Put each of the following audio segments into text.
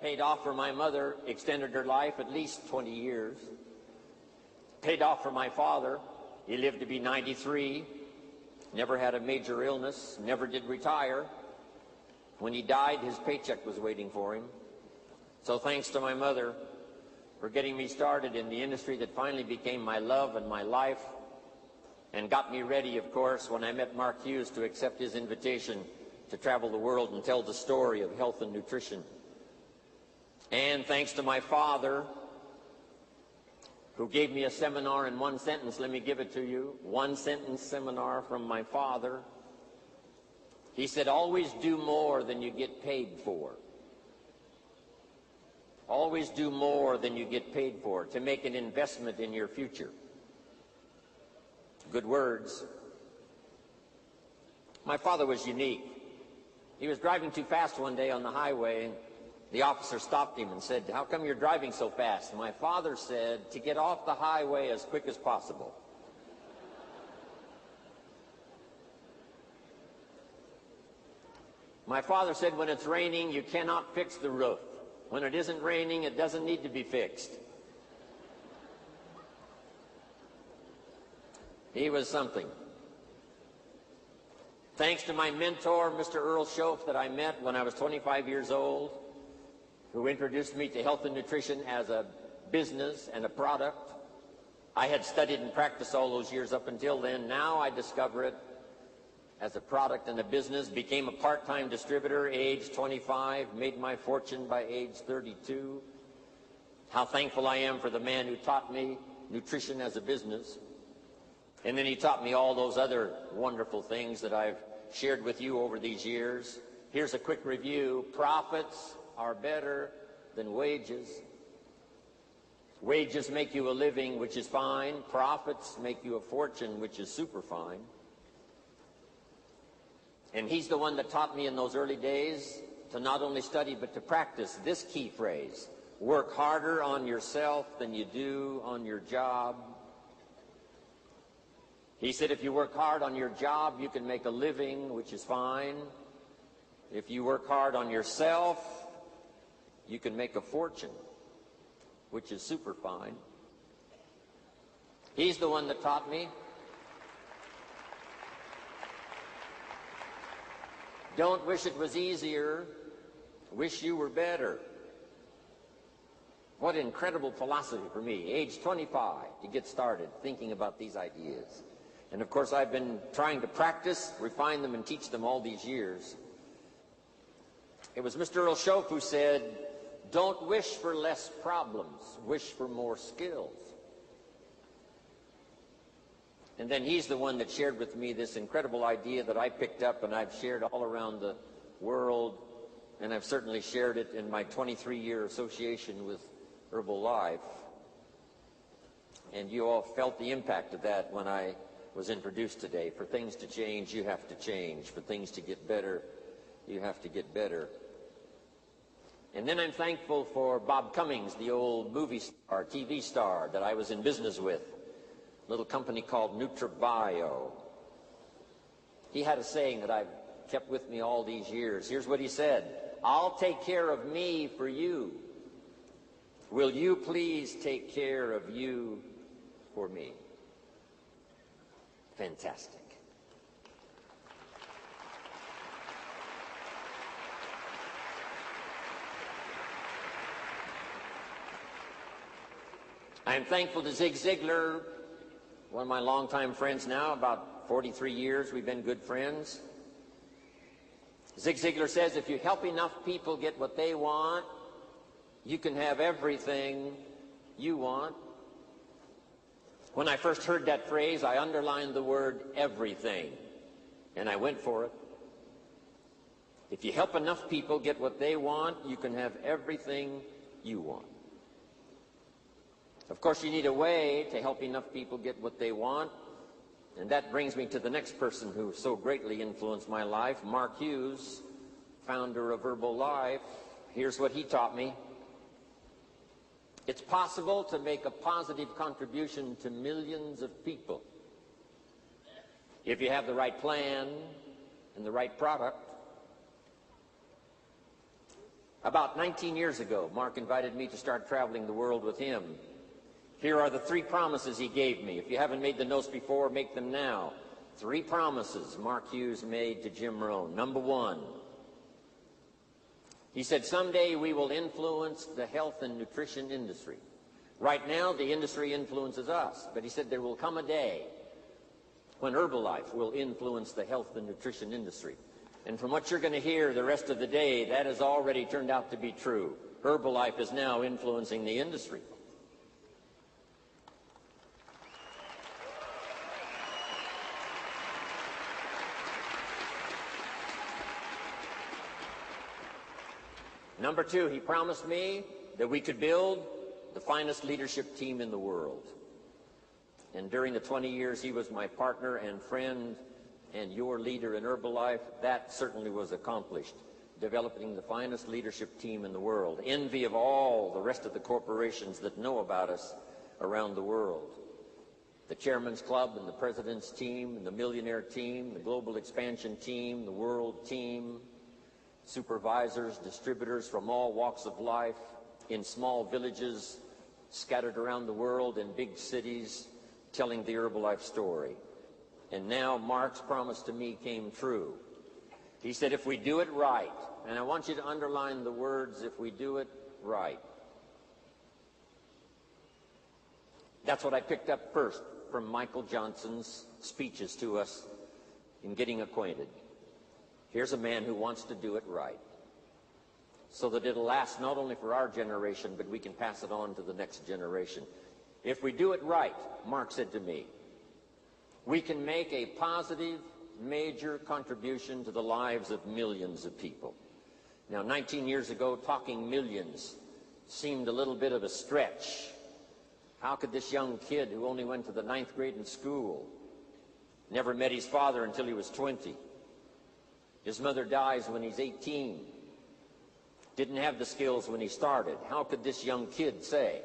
Paid off for my mother, extended her life at least 20 years. Paid off for my father. He lived to be 93, never had a major illness, never did retire. When he died, his paycheck was waiting for him. So thanks to my mother for getting me started in the industry that finally became my love and my life, and got me ready, of course, when I met Mark Hughes to accept his invitation to travel the world and tell the story of health and nutrition. And thanks to my father, who gave me a seminar in one sentence. Let me give it to you. One sentence seminar from my father. He said, always do more than you get paid for. Always do more than you get paid for, to make an investment in your future. Good words. My father was unique. He was driving too fast one day on the highway. The officer stopped him and said, how come you're driving so fast? And my father said, to get off the highway as quick as possible. My father said, when it's raining, you cannot fix the roof. When it isn't raining, it doesn't need to be fixed. He was something. Thanks to my mentor, Mr. Earl Schoaf, that I met when I was 25 years old, who introduced me to health and nutrition as a business and a product. I had studied and practiced all those years up until then. Now I discover it as a product and a business. Became a part-time distributor, age 25, made my fortune by age 32. How thankful I am for the man who taught me nutrition as a business. And then he taught me all those other wonderful things that I've shared with you over these years. Here's a quick review. Profits are better than wages. Wages make you a living, which is fine. Profits make you a fortune, which is super fine. And he's the one that taught me in those early days to not only study but to practice this key phrase: work harder on yourself than you do on your job. He said if you work hard on your job, you can make a living, which is fine. If you work hard on yourself, you can make a fortune, which is super fine. He's the one that taught me. Don't wish it was easier, wish you were better. What incredible philosophy for me, age 25, to get started thinking about these ideas. And of course I've been trying to practice, refine them, and teach them all these years. It was Mr. Earl Schoaf who said, don't wish for less problems, wish for more skills. And then he's the one that shared with me this incredible idea that I picked up and I've shared all around the world, and I've certainly shared it in my 23-year association with Herbalife. And you all felt the impact of that when I was introduced today. For things to change, you have to change. For things to get better, you have to get better. And then I'm thankful for Bob Cummings, the old movie star, TV star that I was in business with, a little company called NutriBio. He had a saying that I've kept with me all these years. Here's what he said: I'll take care of me for you. Will you please take care of you for me? Fantastic. I'm thankful to Zig Ziglar, one of my longtime friends now, about 43 years we've been good friends. Zig Ziglar says, if you help enough people get what they want, you can have everything you want. When I first heard that phrase, I underlined the word everything, and I went for it. If you help enough people get what they want, you can have everything you want. Of course, you need a way to help enough people get what they want, and that brings me to the next person who so greatly influenced my life, Mark Hughes, founder of Herbalife. Here's what he taught me. It's possible to make a positive contribution to millions of people if you have the right plan and the right product. About 19 years ago, Mark invited me to start traveling the world with him. Here are the 3 promises he gave me. If you haven't made the notes before, make them now. 3 promises Mark Hughes made to Jim Rohn. Number 1, he said, someday we will influence the health and nutrition industry. Right now, the industry influences us, but he said there will come a day when Herbalife will influence the health and nutrition industry. And from what you're going to hear the rest of the day, that has already turned out to be true. Herbalife is now influencing the industry. Number 2, he promised me that we could build the finest leadership team in the world. And during the 20 years he was my partner and friend and your leader in Herbalife, that certainly was accomplished, developing the finest leadership team in the world, envy of all the rest of the corporations that know about us around the world. The Chairman's Club and the President's team and the Millionaire team, the Global Expansion team, the World team, supervisors, distributors from all walks of life, in small villages scattered around the world, in big cities, telling the Herbalife story. And now Mark's promise to me came true. He said, if we do it right, and I want you to underline the words, if we do it right. That's what I picked up first from Michael Johnson's speeches to us in getting acquainted. Here's a man who wants to do it right, so that it'll last not only for our generation, but we can pass it on to the next generation. If we do it right, Mark said to me, we can make a positive, major contribution to the lives of millions of people. Now, 19 years ago, talking millions seemed a little bit of a stretch. How could this young kid who only went to the 9th grade in school, never met his father until he was 20, his mother dies when he's 18, didn't have the skills when he started, how could this young kid say,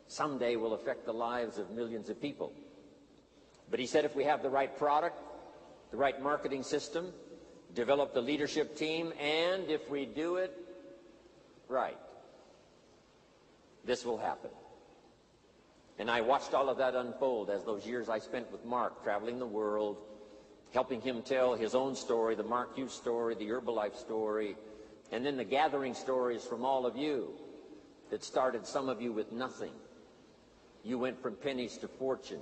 someday we'll affect the lives of millions of people? But he said if we have the right product, the right marketing system, develop the leadership team, and if we do it right, this will happen. And I watched all of that unfold as those years I spent with Mark traveling the world, helping him tell his own story, the Mark Hughes story, the Herbalife story, and then the gathering stories from all of you that started some of you with nothing. You went from pennies to fortune,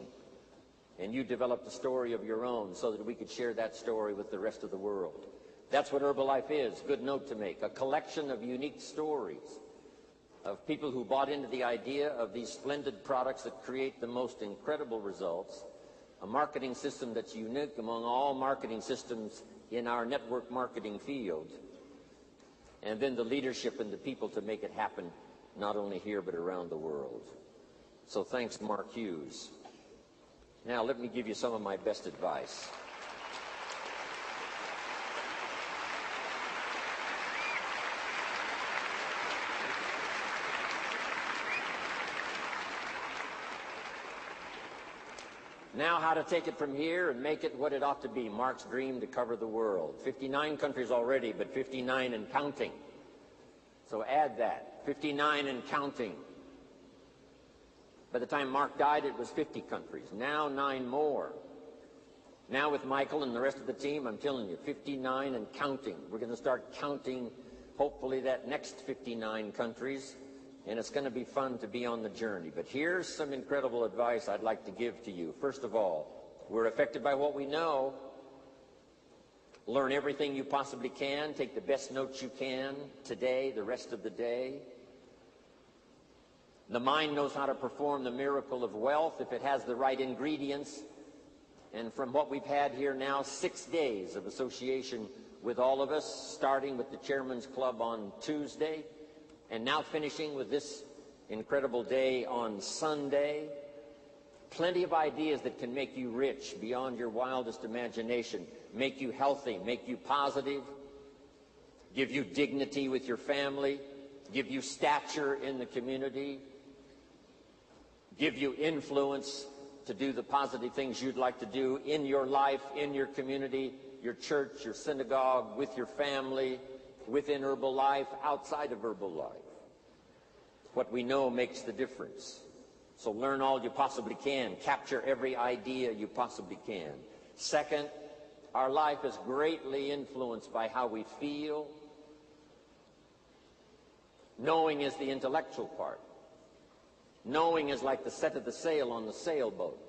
and you developed a story of your own so that we could share that story with the rest of the world. That's what Herbalife is, good note to make, a collection of unique stories of people who bought into the idea of these splendid products that create the most incredible results, a marketing system that's unique among all marketing systems in our network marketing field, and then the leadership and the people to make it happen, not only here but around the world. So thanks, Mark Hughes. Now let me give you some of my best advice. Now how to take it from here and make it what it ought to be. Mark's dream to cover the world. 59 countries already, but 59 and counting. So add that, 59 and counting. By the time Mark died, it was 50 countries. Now 9 more. Now with Michael and the rest of the team, I'm telling you, 59 and counting. We're going to start counting, hopefully, that next 59 countries. And it's going to be fun to be on the journey. But here's some incredible advice I'd like to give to you. First of all, we're affected by what we know. Learn everything you possibly can. Take the best notes you can today, the rest of the day. The mind knows how to perform the miracle of wealth if it has the right ingredients. And from what we've had here now, 6 days of association with all of us, starting with the Chairman's Club on Tuesday, and now finishing with this incredible day on Sunday. Plenty of ideas that can make you rich beyond your wildest imagination, make you healthy, make you positive, give you dignity with your family, give you stature in the community, give you influence to do the positive things you'd like to do in your life, in your community, your church, your synagogue, with your family, within Herbalife, outside of Herbalife. What we know makes the difference. So learn all you possibly can. Capture every idea you possibly can. Second, our life is greatly influenced by how we feel. Knowing is the intellectual part. Knowing is like the set of the sail on the sailboat.